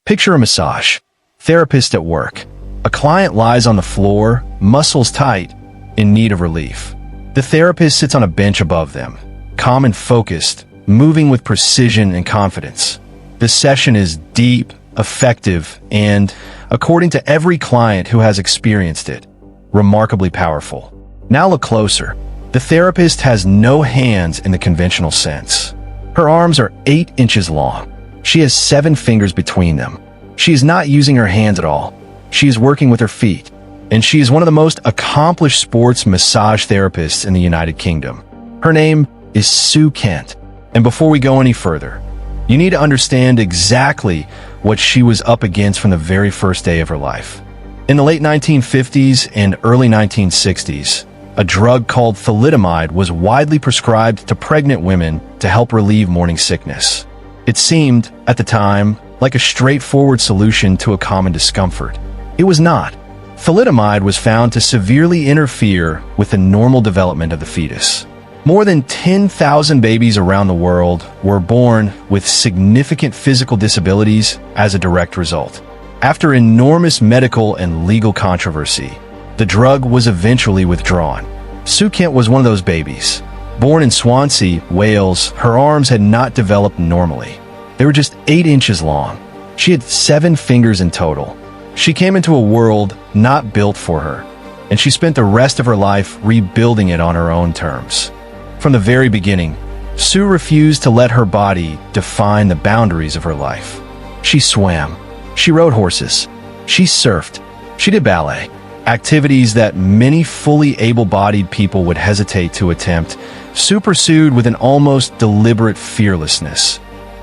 Picture a massage. Therapist at work. A client lies on the floor, muscles tight, in need of relief. The therapist sits on a bench above them, calm and focused, moving with precision and confidence. The session is deep, effective, and, according to every client who has experienced it, remarkably powerful. Now look closer. The therapist has no hands in the conventional sense. Her arms are 8 inches long. She has 7 fingers between them. She is not using her hands at all. She is working with her feet. And she is one of the most accomplished sports massage therapists in the United Kingdom. Her name is Sue Kent. And before we go any further, you need to understand exactly what she was up against from the very first day of her life. In the late 1950s and early 1960s, a drug called thalidomide was widely prescribed to pregnant women to help relieve morning sickness. It seemed, at the time, like a straightforward solution to a common discomfort. It was not. Thalidomide was found to severely interfere with the normal development of the fetus. More than 10,000 babies around the world were born with significant physical disabilities as a direct result. After enormous medical and legal controversy, the drug was eventually withdrawn. Sue Kent was one of those babies. Born in Swansea, Wales, her arms had not developed normally. They were just 8 inches long. She had 7 fingers in total. She came into a world not built for her, and she spent the rest of her life rebuilding it on her own terms. From the very beginning, Sue refused to let her body define the boundaries of her life. She swam. She rode horses. She surfed. She did ballet. Activities that many fully able-bodied people would hesitate to attempt. Sue pursued with an almost deliberate fearlessness,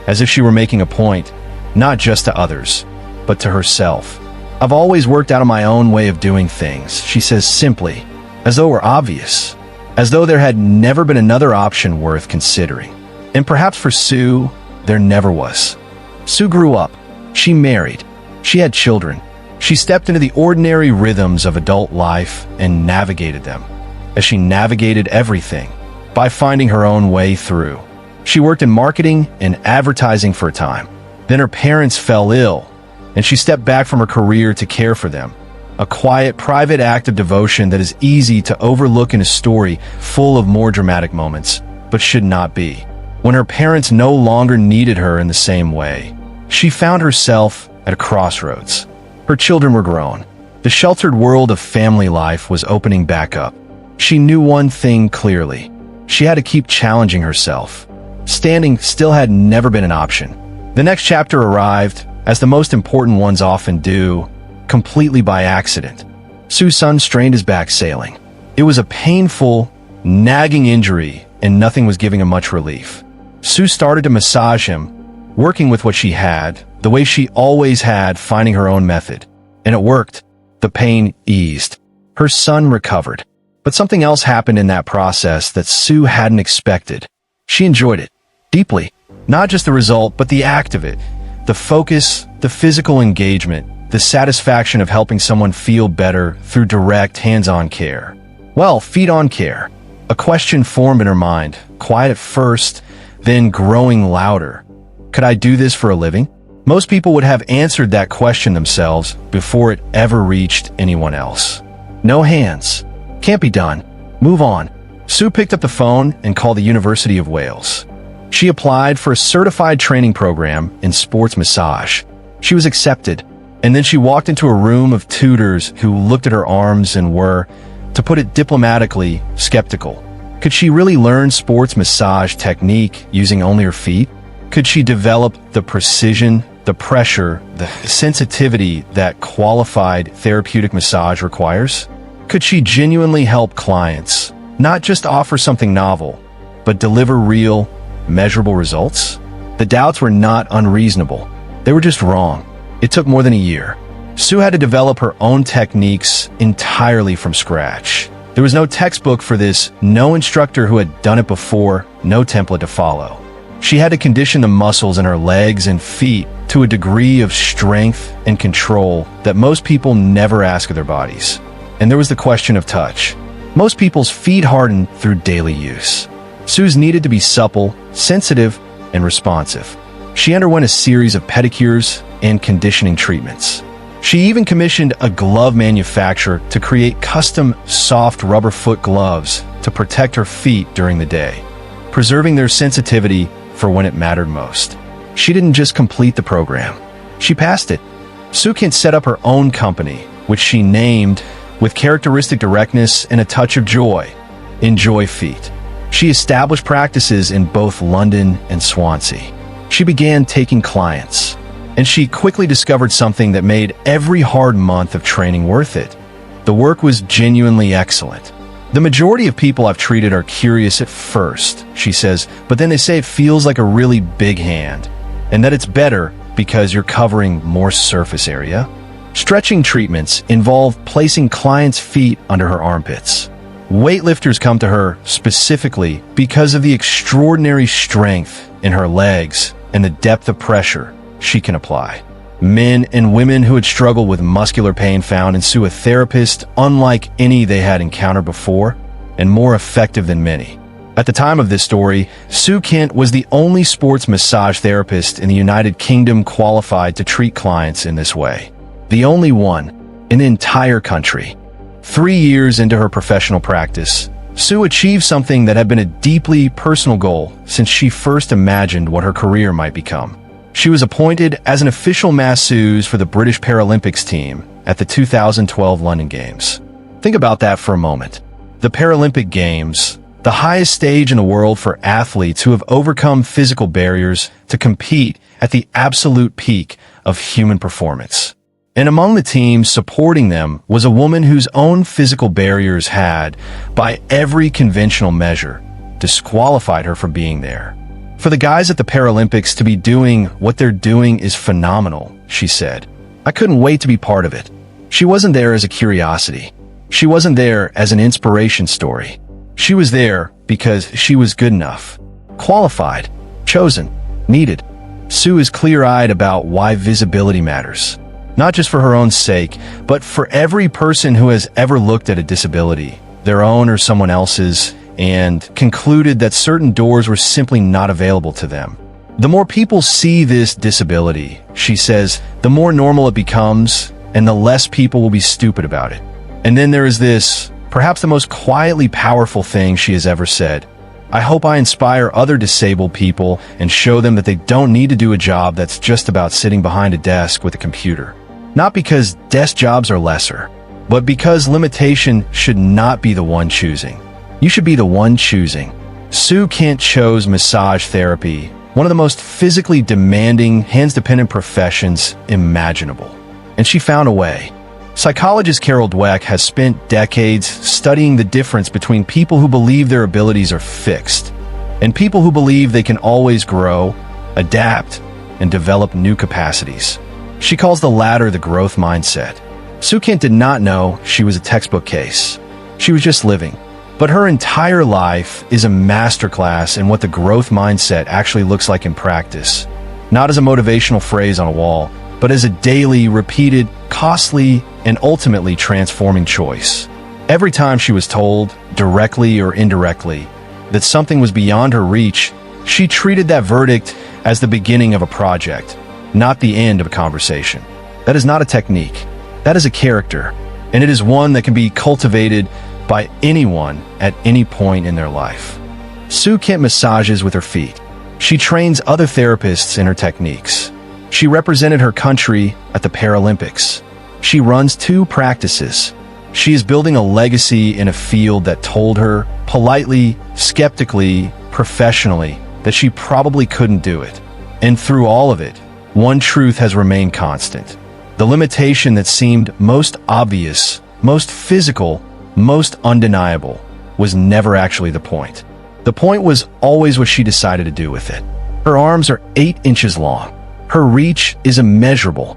as if she were making a point, not just to others, but to herself. "I've always worked out of my own way of doing things," she says simply, as though it were obvious, as though there had never been another option worth considering. And perhaps for Sue, there never was. Sue grew up. She married. She had children. She stepped into the ordinary rhythms of adult life and navigated them. As she navigated everything, by finding her own way through. She worked in marketing and advertising for a time. Then her parents fell ill, and she stepped back from her career to care for them. A quiet, private act of devotion that is easy to overlook in a story full of more dramatic moments, but should not be. When her parents no longer needed her in the same way, she found herself at a crossroads. Her children were grown. The sheltered world of family life was opening back up. She knew one thing clearly. She had to keep challenging herself. Standing still had never been an option. The next chapter arrived, as the most important ones often do, completely by accident. Sue's son strained his back sailing. It was a painful, nagging injury, and nothing was giving him much relief. Sue started to massage him, working with what she had, the way she always had, finding her own method. And it worked. The pain eased. Her son recovered. But something else happened in that process that Sue hadn't expected. She enjoyed it deeply. Not just the result, but the act of it. The focus, the physical engagement, the satisfaction of helping someone feel better through direct, hands-on care. Well, feet-on care. A question formed in her mind, quiet at first, then growing louder. Could I do this for a living? Most people would have answered that question themselves before it ever reached anyone else. No hands. Can't be done. Move on. Sue picked up the phone and called the University of Wales. She applied for a certified training program in sports massage. She was accepted, and then she walked into a room of tutors who looked at her arms and were, to put it diplomatically, skeptical. Could she really learn sports massage technique using only her feet? Could she develop the precision, the pressure, the sensitivity that qualified therapeutic massage requires? Could she genuinely help clients, not just offer something novel, but deliver real, measurable results? The doubts were not unreasonable. They were just wrong. It took more than a year. Sue had to develop her own techniques entirely from scratch. There was no textbook for this, no instructor who had done it before, no template to follow. She had to condition the muscles in her legs and feet to a degree of strength and control that most people never ask of their bodies. And there was the question of touch. Most people's feet harden through daily use. Sue's needed to be supple, sensitive, and responsive. She underwent a series of pedicures and conditioning treatments. She even commissioned a glove manufacturer to create custom soft rubber foot gloves to protect her feet during the day, preserving their sensitivity for when it mattered most. She didn't just complete the program, she passed it. Sue Kent set up her own company, which she named, with characteristic directness and a touch of joy, Enjoy Feet. She established practices in both London and Swansea. She began taking clients, and she quickly discovered something that made every hard month of training worth it. The work was genuinely excellent. The majority of people I've treated are curious at first, she says, but then they say it feels like a really big hand, and that it's better because you're covering more surface area. Stretching treatments involve placing clients' feet under her armpits. Weightlifters come to her specifically because of the extraordinary strength in her legs and the depth of pressure she can apply. Men and women who had struggled with muscular pain found in Sue a therapist unlike any they had encountered before, and more effective than many. At the time of this story, Sue Kent was the only sports massage therapist in the United Kingdom qualified to treat clients in this way. The only one in the entire country. 3 years into her professional practice, Sue achieved something that had been a deeply personal goal since she first imagined what her career might become. She was appointed as an official masseuse for the British Paralympics team at the 2012 London Games. Think about that for a moment. The Paralympic Games, the highest stage in the world for athletes who have overcome physical barriers to compete at the absolute peak of human performance. And among the teams supporting them was a woman whose own physical barriers had, by every conventional measure, disqualified her from being there. For the guys at the Paralympics to be doing what they're doing is phenomenal, she said. I couldn't wait to be part of it. She wasn't there as a curiosity. She wasn't there as an inspiration story. She was there because she was good enough, qualified, chosen, needed. Sue is clear-eyed about why visibility matters. Not just for her own sake, but for every person who has ever looked at a disability, their own or someone else's, and concluded that certain doors were simply not available to them. The more people see this disability, she says, the more normal it becomes, and the less people will be stupid about it. And then there is this, perhaps the most quietly powerful thing she has ever said. I hope I inspire other disabled people and show them that they don't need to do a job that's just about sitting behind a desk with a computer. Not because desk jobs are lesser, but because limitation should not be the one choosing. You should be the one choosing. Sue Kent chose massage therapy, one of the most physically demanding, hands-dependent professions imaginable. And she found a way. Psychologist Carol Dweck has spent decades studying the difference between people who believe their abilities are fixed and people who believe they can always grow, adapt, and develop new capacities. She calls the latter the growth mindset. Sue Kent did not know she was a textbook case. She was just living. But her entire life is a masterclass in what the growth mindset actually looks like in practice. Not as a motivational phrase on a wall, but as a daily, repeated, costly, and ultimately transforming choice. Every time she was told, directly or indirectly, that something was beyond her reach, she treated that verdict as the beginning of a project, not the end of a conversation. That is not a technique. That is a character, and it is one that can be cultivated by anyone at any point in their life. Sue Kent massages with her feet. She trains other therapists in her techniques. She represented her country at the Paralympics. She runs 2 practices. She is building a legacy in a field that told her, politely, skeptically, professionally, that she probably couldn't do it. And through all of it, one truth has remained constant. The limitation that seemed most obvious, most physical, most undeniable, was never actually the point. The point was always what she decided to do with it. Her arms are 8 inches long. Her reach is immeasurable.